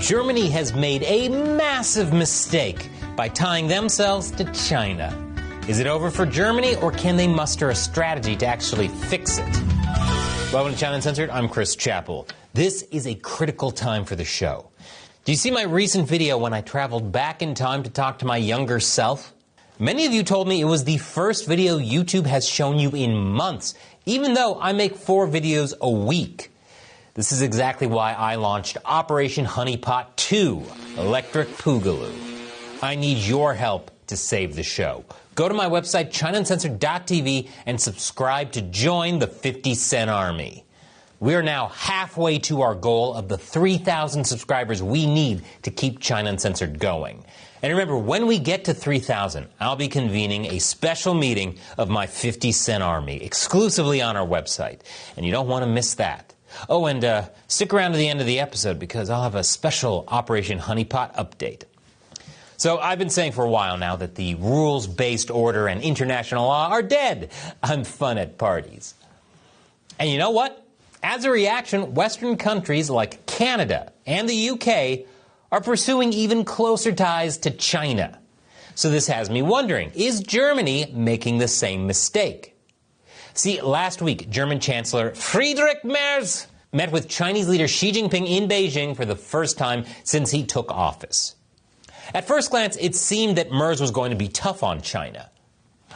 Germany has made a massive mistake by tying themselves to China. Is it over for Germany, or can they muster a strategy to actually fix it? Welcome to China Uncensored. I'm Chris Chappell. This is a critical time for the show. Do you see my recent video when I traveled back in time to talk to my younger self? Many of you told me it was the first video YouTube has shown you in months, even though I make 4 videos a week. This is exactly why I launched Operation Honeypot 2, Electric Poogaloo. I need your help to save the show. Go to my website, ChinaUncensored.tv, and subscribe to join the 50-cent army. We are now halfway to our goal of the 3,000 subscribers we need to keep China Uncensored going. And remember, when we get to 3,000, I'll be convening a special meeting of my 50-cent army, exclusively on our website. And you don't want to miss that. Oh, and stick around to the end of the episode, because I'll have a special Operation Honeypot update. So I've been saying for a while now that the rules-based order and international law are dead on fun at parties. And you know what? As a reaction, Western countries like Canada and the UK are pursuing even closer ties to China. So this has me wondering, is Germany making the same mistake? See, last week, German Chancellor Friedrich Merz met with Chinese leader Xi Jinping in Beijing for the first time since he took office. At first glance, it seemed that Merz was going to be tough on China.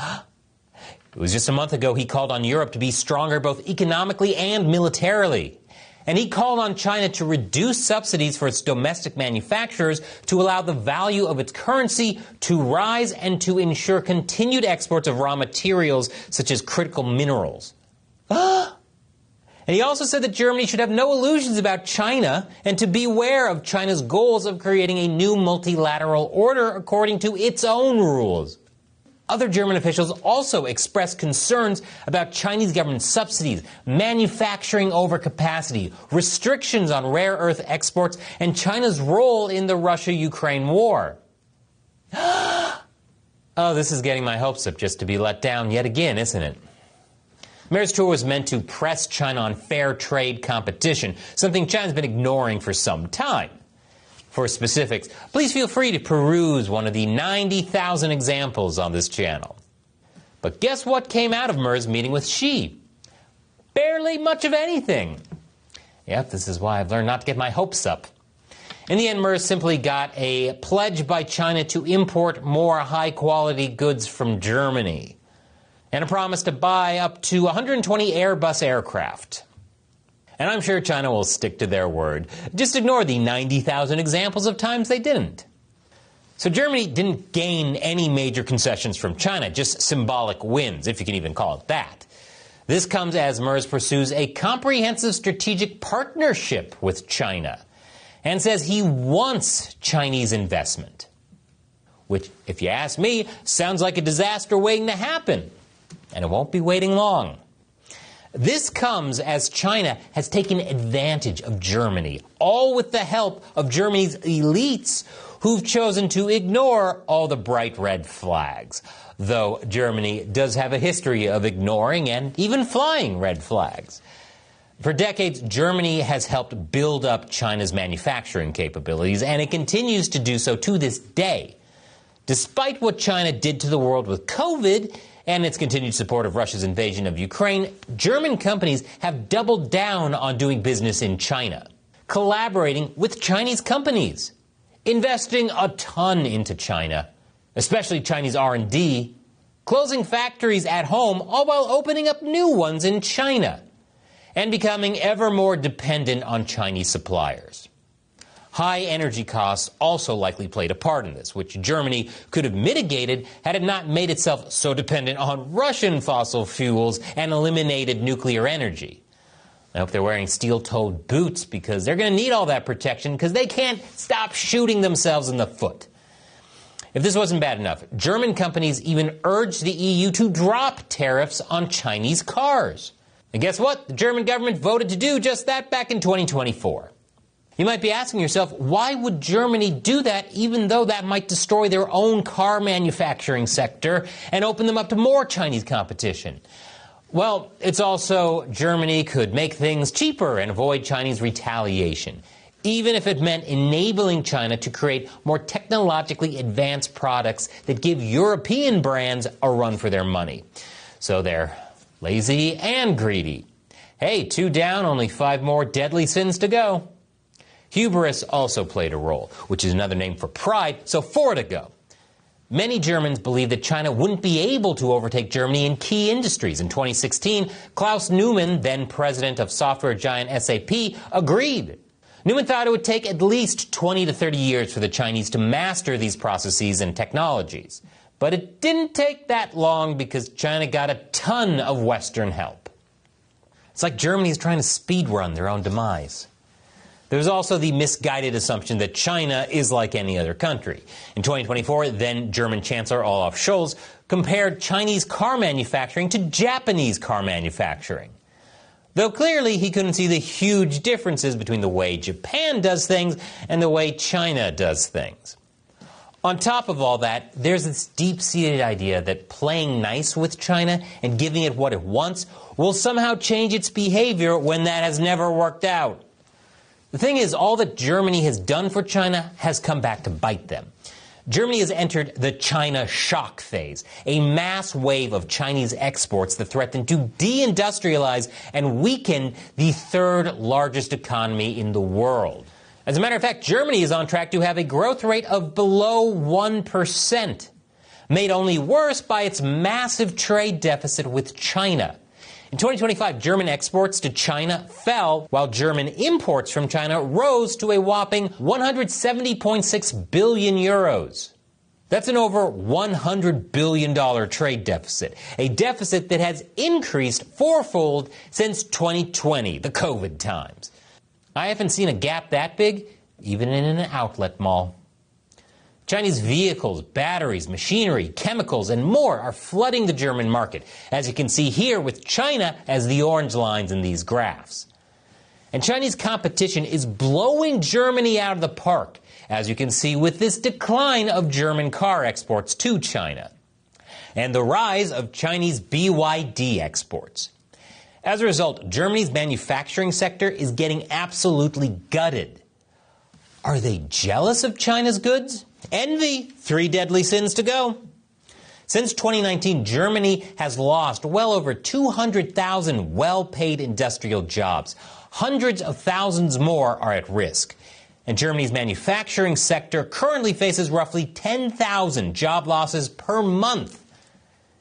It was just a month ago he called on Europe to be stronger both economically and militarily. And he called on China to reduce subsidies for its domestic manufacturers to allow the value of its currency to rise and to ensure continued exports of raw materials such as critical minerals. And he also said that Germany should have no illusions about China and to beware of China's goals of creating a new multilateral order according to its own rules. Other German officials also expressed concerns about Chinese government subsidies, manufacturing overcapacity, restrictions on rare earth exports, and China's role in the Russia-Ukraine war. Oh, this is getting my hopes up just to be let down yet again, isn't it? Merz's tour was meant to press China on fair trade competition, something China's been ignoring for some time. For specifics, please feel free to peruse one of the 90,000 examples on this channel. But guess what came out of Merz's meeting with Xi? Barely much of anything. Yep, this is why I've learned not to get my hopes up. In the end, Merz simply got a pledge by China to import more high-quality goods from Germany, and a promise to buy up to 120 Airbus aircraft. And I'm sure China will stick to their word. Just ignore the 90,000 examples of times they didn't. So Germany didn't gain any major concessions from China, just symbolic wins, if you can even call it that. This comes as Merz pursues a comprehensive strategic partnership with China and says he wants Chinese investment. Which, if you ask me, sounds like a disaster waiting to happen. And it won't be waiting long. This comes as China has taken advantage of Germany, all with the help of Germany's elites who've chosen to ignore all the bright red flags. Though Germany does have a history of ignoring and even flying red flags. For decades, Germany has helped build up China's manufacturing capabilities, and it continues to do so to this day. Despite what China did to the world with COVID and its continued support of Russia's invasion of Ukraine, German companies have doubled down on doing business in China, collaborating with Chinese companies, investing a ton into China, especially Chinese R&D, closing factories at home, all while opening up new ones in China, and becoming ever more dependent on Chinese suppliers. High energy costs also likely played a part in this, which Germany could have mitigated had it not made itself so dependent on Russian fossil fuels and eliminated nuclear energy. I hope they're wearing steel-toed boots, because they're going to need all that protection because they can't stop shooting themselves in the foot. If this wasn't bad enough, German companies even urged the EU to drop tariffs on Chinese cars. And guess what? The German government voted to do just that back in 2024. You might be asking yourself, why would Germany do that, even though that might destroy their own car manufacturing sector and open them up to more Chinese competition? Well, it's also Germany could make things cheaper and avoid Chinese retaliation. even if it meant enabling China to create more technologically advanced products that give European brands a run for their money. So they're lazy and greedy. Hey, 2 down, only 5 more deadly sins to go. Hubris also played a role, which is another name for pride, so 4 to go. Many Germans believed that China wouldn't be able to overtake Germany in key industries. In 2016, Klaus Neumann, then president of software giant SAP, agreed. Neumann thought it would take at least 20 to 30 years for the Chinese to master these processes and technologies. But it didn't take that long because China got a ton of Western help. It's like Germany is trying to speedrun their own demise. There's also the misguided assumption that China is like any other country. In 2024, then German Chancellor Olaf Scholz compared Chinese car manufacturing to Japanese car manufacturing. Though clearly he couldn't see the huge differences between the way Japan does things and the way China does things. On top of all that, there's this deep-seated idea that playing nice with China and giving it what it wants will somehow change its behavior when that has never worked out. The thing is, all that Germany has done for China has come back to bite them. Germany has entered the China shock phase, a mass wave of Chinese exports that threaten to deindustrialize and weaken the 3rd largest economy in the world. As a matter of fact, Germany is on track to have a growth rate of below 1%, made only worse by its massive trade deficit with China. In 2025, German exports to China fell, while German imports from China rose to a whopping 170.6 billion euros. That's an over $100 billion trade deficit, a deficit that has increased 4-fold since 2020, the COVID times. I haven't seen a gap that big, even in an outlet mall. Chinese vehicles, batteries, machinery, chemicals, and more are flooding the German market, as you can see here with China as the orange lines in these graphs. And Chinese competition is blowing Germany out of the park, as you can see with this decline of German car exports to China, and the rise of Chinese BYD exports. As a result, Germany's manufacturing sector is getting absolutely gutted. Are they jealous of China's goods? Envy, 3 deadly sins to go. Since 2019, Germany has lost well over 200,000 well-paid industrial jobs. Hundreds of thousands more are at risk. And Germany's manufacturing sector currently faces roughly 10,000 job losses per month.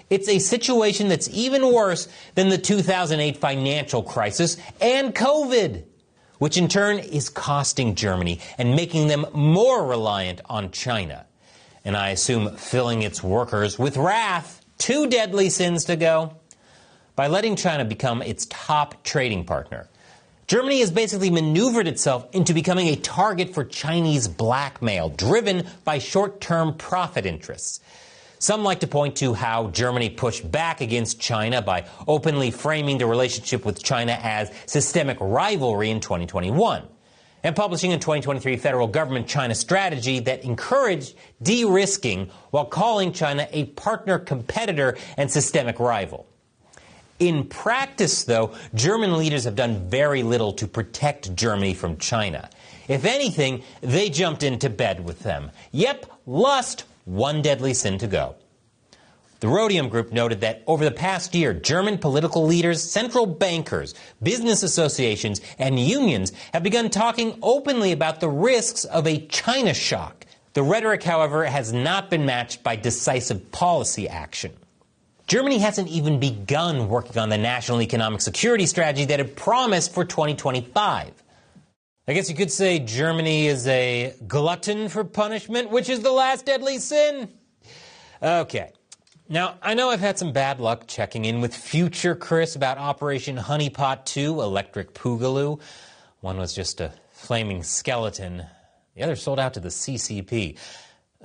It's a situation that's even worse than the 2008 financial crisis and COVID, which in turn is costing Germany and making them more reliant on China. And I assume filling its workers with wrath. 2 deadly sins to go. By letting China become its top trading partner, Germany has basically maneuvered itself into becoming a target for Chinese blackmail, driven by short-term profit interests. Some like to point to how Germany pushed back against China by openly framing the relationship with China as systemic rivalry in 2021, and publishing in 2023 federal government China strategy that encouraged de-risking while calling China a partner, competitor, and systemic rival. In practice, though, German leaders have done very little to protect Germany from China. If anything, they jumped into bed with them. Yep, lust, 1 deadly sin to go. The Rhodium Group noted that over the past year, German political leaders, central bankers, business associations, and unions have begun talking openly about the risks of a China shock. The rhetoric, however, has not been matched by decisive policy action. Germany hasn't even begun working on the national economic security strategy that it promised for 2025. I guess you could say Germany is a glutton for punishment, which is the last deadly sin. Okay. Now, I know I've had some bad luck checking in with future Chris about Operation Honeypot 2, Electric Poogaloo. One was just a flaming skeleton. The other sold out to the CCP.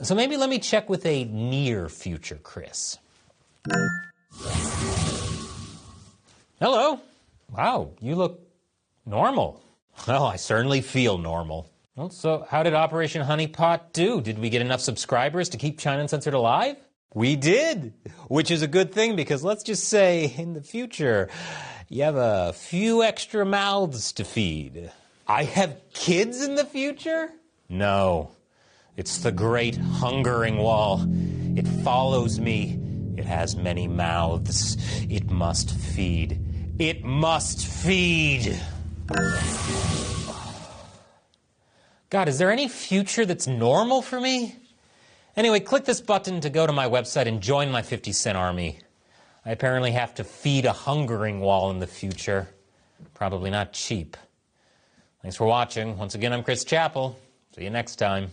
So maybe let me check with a near future Chris. Hello. Wow, you look normal. Well, I certainly feel normal. Well, so how did Operation Honeypot do? Did we get enough subscribers to keep China Uncensored alive? We did, which is a good thing because let's just say in the future, you have a few extra mouths to feed. I have kids in the future? No. It's the great hungering wall. It follows me. It has many mouths. It must feed. It must feed. God, is there any future that's normal for me? Anyway, click this button to go to my website and join my 50-cent army. I apparently have to feed a hungering wall in the future. Probably not cheap. Thanks for watching. Once again, I'm Chris Chappell. See you next time.